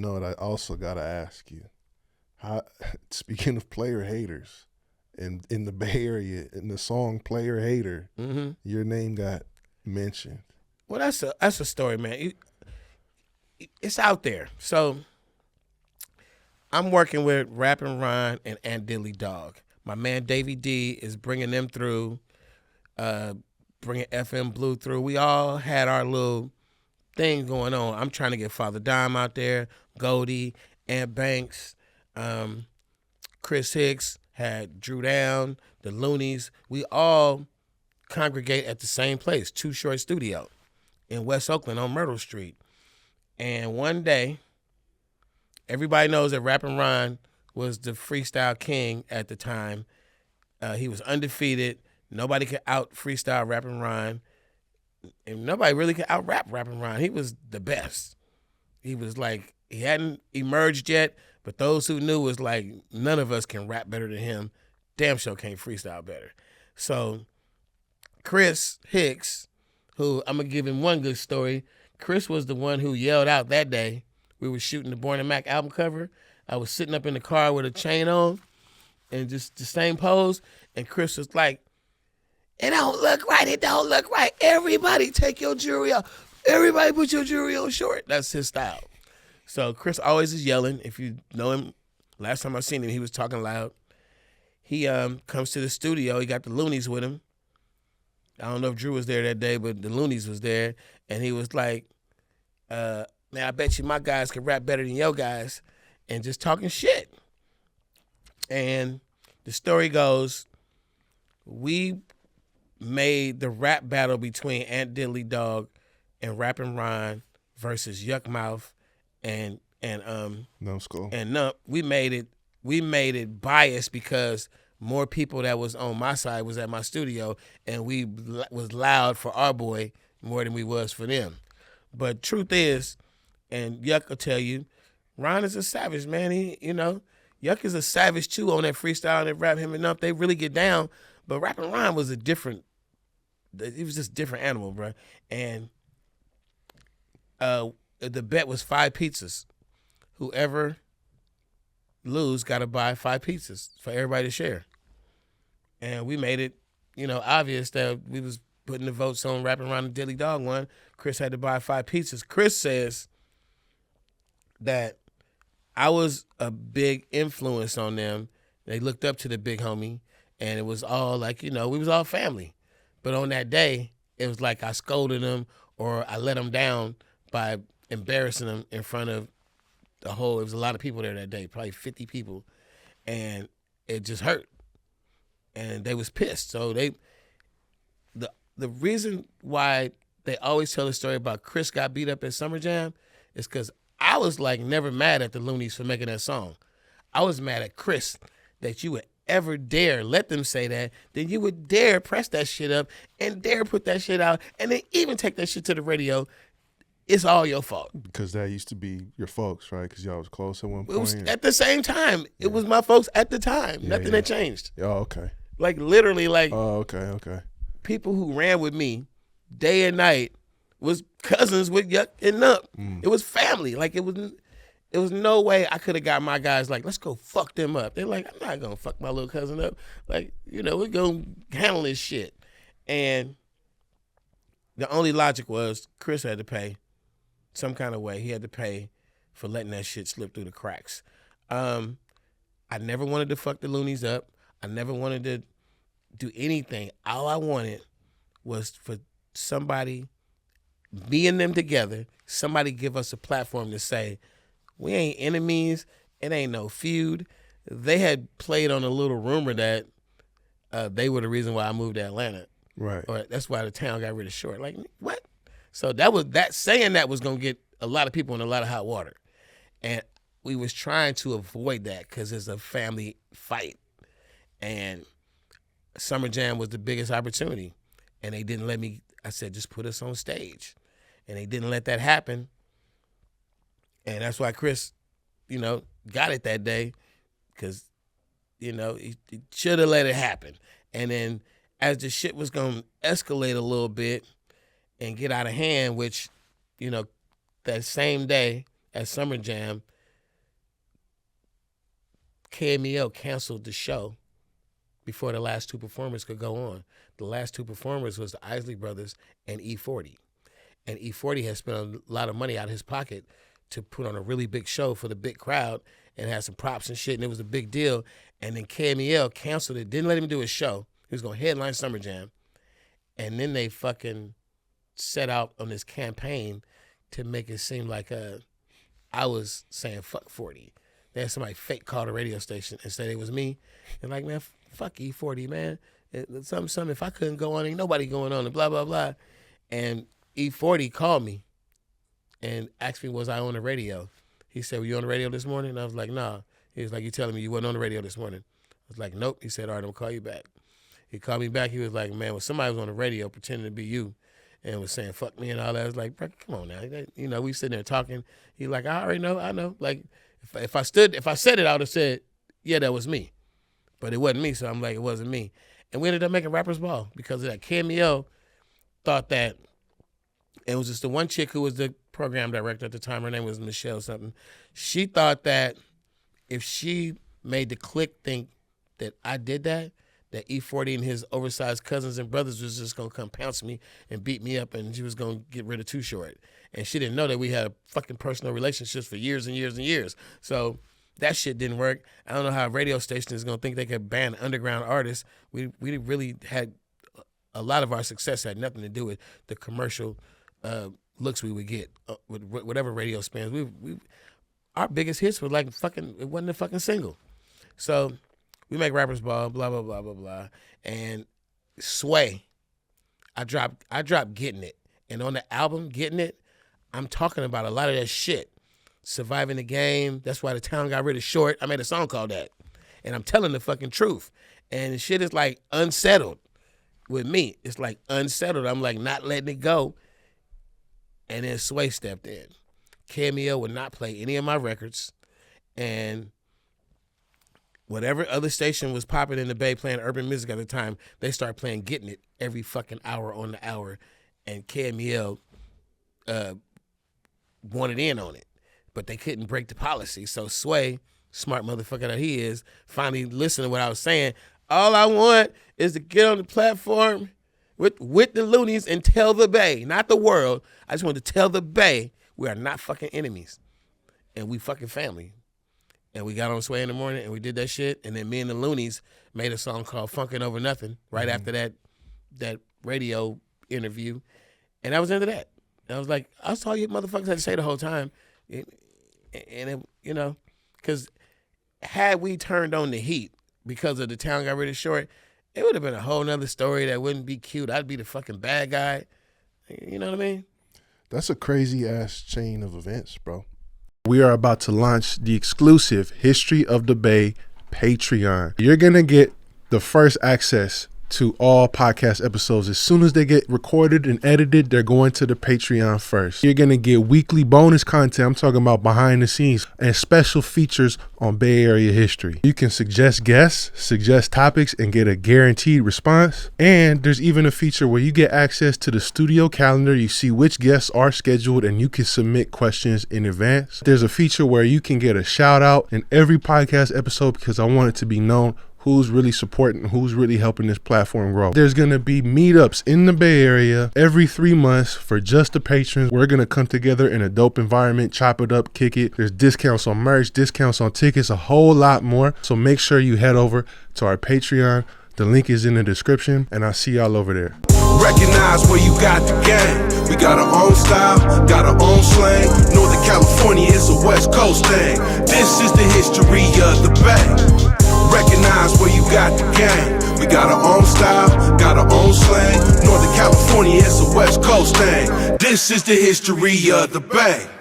that note, I also gotta ask you, how, speaking of player haters, in the Bay Area, in the song "Player Hater," your name got mentioned. Well, that's a story, man. It's out there. So I'm working with Rappin' Ron and Ant Diddley Dog. My man Davey D is bringing them through, bringing FM Blue through. We all had our little thing going on. I'm trying to get Father Dime out there, Goldie, Ant Banks, Chris Hicks, had Drew Down, the Luniz. We all congregate at the same place, Too Short Studio in West Oakland on Myrtle Street. And one day, everybody knows that Rappin' Ron was the freestyle king at the time. He was undefeated. Nobody could out freestyle Rappin' Ron. And nobody really could out rap Rappin' Ron. He was the best. He was like, he hadn't emerged yet, but those who knew was like, none of us can rap better than him. Damn sure can't freestyle better. So Chris Hicks, who I'm going to give him one good story. Chris was the one who yelled out that day. We were shooting the Born and Mac album cover. I was sitting up in the car with a chain on and just the same pose. And Chris was like, "It don't look right. It don't look right. Everybody take your jewelry off. Everybody put your jewelry on short." That's his style. So Chris always is yelling. If you know him, last time I seen him, he was talking loud. He comes to the studio. He got the Luniz with him. I don't know if Drew was there that day, but the Luniz was there. And he was like, "Man, I bet you my guys can rap better than your guys," and just talking shit. And the story goes, we made the rap battle between Ant Diddley Dog and Rappin' Ron versus Yuck Mouth and Numbskull. And Nump. We made it biased because more people that was on my side was at my studio, and we was loud for our boy more than we was for them. But truth is, and Yuck will tell you, Ron is a savage, man. Yuck is a savage too on that freestyle and rap. Him and Nump, they really get down. But Rappin' Ron was he was just a different animal, bro. And the bet was 5 pizzas. Whoever lose got to buy 5 pizzas for everybody to share. And we made it, obvious that we was putting the votes on Rappin' Ron and Diddley Dog one. Chris had to buy 5 pizzas. Chris says that I was a big influence on them. They looked up to the big homie, and it was all like, we was all family. But on that day, it was like I scolded them or I let them down by embarrassing them in front of it was a lot of people there that day, probably 50 people, and it just hurt. And they was pissed. So the reason why they always tell the story about Chris got beat up at Summer Jam is because I was like never mad at the Luniz for making that song. I was mad at Chris that you would ever dare let them say that, then you would dare press that shit up and dare put that shit out and then even take that shit to the radio. It's all your fault. Because that used to be your folks, right? Because y'all was close at one point. It was at the same time. It was my folks at the time. Nothing had changed. Oh, okay. Like literally like. Oh, okay. People who ran with me day and night was cousins with Yuck and Nump. It was family. Like it was no way I could have got my guys like, let's go fuck them up. They're like, I'm not gonna fuck my little cousin up. Like, we're gonna handle this shit. And the only logic was Chris had to pay some kind of way. He had to pay for letting that shit slip through the cracks. I never wanted to fuck the Luniz up. I never wanted to do anything. All I wanted was for somebody, me and them together, somebody give us a platform to say, we ain't enemies. It ain't no feud. They had played on a little rumor that they were the reason why I moved to Atlanta. Right. Or that's why the town got rid of Short. Like, what? So saying that was going to get a lot of people in a lot of hot water. And we was trying to avoid that because it's a family fight. And Summer Jam was the biggest opportunity. And they didn't let me, I said, just put us on stage. And they didn't let that happen. And that's why Chris, got it that day because, he should have let it happen. And then as the shit was going to escalate a little bit and get out of hand, which, that same day at Summer Jam, KMEL canceled the show before the last two performers could go on. The last two performers was the Isley Brothers and E40. And E40 had spent a lot of money out of his pocket to put on a really big show for the big crowd and had some props and shit, and it was a big deal. And then KMEL canceled it, didn't let him do his show. He was going to headline Summer Jam. And then they fucking set out on this campaign to make it seem like I was saying fuck 40. They had somebody fake call the radio station and said it was me. And like, man, fuck E40, man. Something, if I couldn't go on, ain't nobody going on, and blah, blah, blah. And E40 called me and asked me, was I on the radio? He said, were you on the radio this morning? And I was like, nah. He was like, you telling me you wasn't on the radio this morning? I was like, nope. He said, all right, I'm going to call you back. He called me back. He was like, man, well, somebody was on the radio pretending to be you and was saying, fuck me and all that. I was like, bro, come on now. You know, we sitting there talking. He like, I already know, I know. Like, if I said it, I would have said, yeah, that was me. But it wasn't me, so I'm like, it wasn't me. And we ended up making Rappers Ball because of that. KMEL thought that it was just the one chick who was the program director at the time. Her name was Michelle something. She thought that if she made the clique think that I did that E40 and his oversized cousins and brothers was just going to come pounce me and beat me up, and she was going to get rid of Too Short. And she didn't know that we had fucking personal relationships for years and years and years. So that shit didn't work. I don't know how a radio station is going to think they could ban underground artists. We really had a lot of our success had nothing to do with the commercial looks we would get with whatever radio spans. Our biggest hits were like fucking, it wasn't a fucking single. So we make Rappers Ball, blah, blah, blah, blah, blah. And Sway, I dropped Getting It. And on the album, Getting It, I'm talking about a lot of that shit. Surviving the game, that's why the town got rid of Short. I made a song called that. And I'm telling the fucking truth. And the shit is like unsettled with me. It's like unsettled. I'm like not letting it go. And then Sway stepped in. KMEL would not play any of my records. And whatever other station was popping in the Bay playing urban music at the time, they started playing Getting It every fucking hour on the hour. And KMEL wanted in on it. But they couldn't break the policy. So Sway, smart motherfucker that he is, finally listened to what I was saying. All I want is to get on the platform with the Luniz and tell the Bay, not the world. I just want to tell the Bay we are not fucking enemies. And we fucking family. And we got on Sway in the morning and we did that shit. And then me and the Luniz made a song called Funkin' Over Nothing right after that radio interview. And I was into that. And I was like, that's all you motherfuckers had to say the whole time. And you know, because had we turned on the heat because of the town got rid of Short, it would have been a whole nother story that wouldn't be cute. I'd be the fucking bad guy. You know what I mean? That's a crazy ass chain of events, bro. We are about to launch the exclusive History of the Bay Patreon. You're going to get the first access to all podcast episodes. As soon as they get recorded and edited, they're going to the Patreon first. You're going to get weekly bonus content. I'm talking about behind the scenes and special features on Bay Area history. You can suggest guests, suggest topics, and get a guaranteed response. And there's even a feature where you get access to the studio calendar. You see which guests are scheduled and you can submit questions in advance. There's a feature where you can get a shout out in every podcast episode because I want it to be known who's really supporting, who's really helping this platform grow. There's gonna be meetups in the Bay Area every 3 months for just the patrons. We're gonna come together in a dope environment, chop it up, kick it. There's discounts on merch, discounts on tickets, a whole lot more. So make sure you head over to our Patreon. The link is in the description, and I'll see y'all over there. Recognize where you got the game. We got our own style, got our own slang. Northern California is a West Coast thing. This is the history of the Bay. Recognize where you got the game. We got our own style, got our own slang. Northern California is a West Coast thing. This is the history of the Bay.